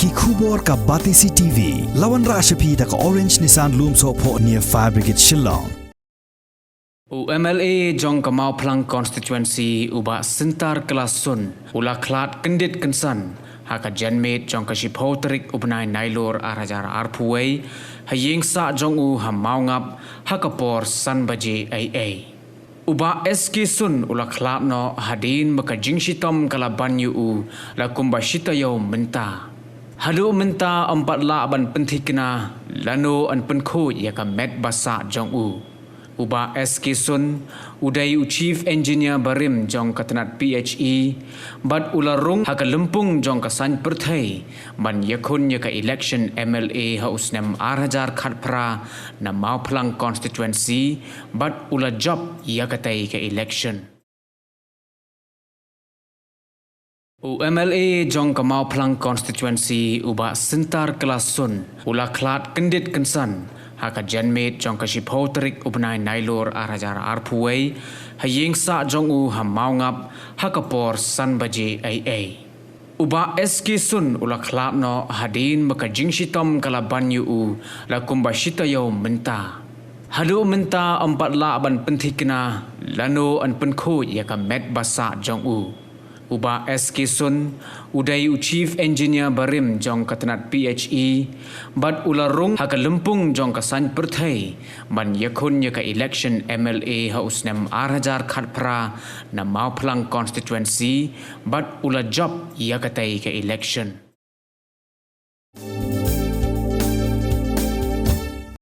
ki khubor ka Batisi TV lawan ra ashapi ta ka Orange Nissan Loom so pho near Fire Brigade Shillong MLA jong ka Mawphlang constituency uba sintar kelas Sunn ula Khlad Kyndit Sunn haka janmate jong ka shipotrik ubnai nailor arajar arpuway hayeng sa jong u hamaungap haka por san baje ai uba SK Sunn ula Khlad no hadin maka jingshitom kala banyu u la kumbashita yo menta hadu menta empat la ban penthikna lano an penko ya ka met basa jong u uba SK Sunn udai u chief engineer barim jong katanat PHE bat ularung haka lempung jong ka san perthai ban yakun ya ka election MLA ha usnam arhajar khatpra na Mawphlang constituency bat ula job ya katai ka election MLA jong ka Mawphlang constituency uba sintar kelas Sunn ula Khlad Kyndit Sunn haka janmate jong ka shipotrik ubnai nailor arajar arpuway hayeng sa jong u hamaungap haka por san baje ai uba SK Sunn ula Khlad no hadin maka jingshitom kala banyu u la kumbashita yo menta hadu menta empat la ban penthikna lano an penko ya ka met basa jong u uba SK Sunn udai u chief engineer barim jong katanat PHE bat ularung haka lempung jong ka san perthai ban yakun ya ka election MLA ha usnam arhajar khatpra na Mawphlang constituency bat ula job ya katai ka election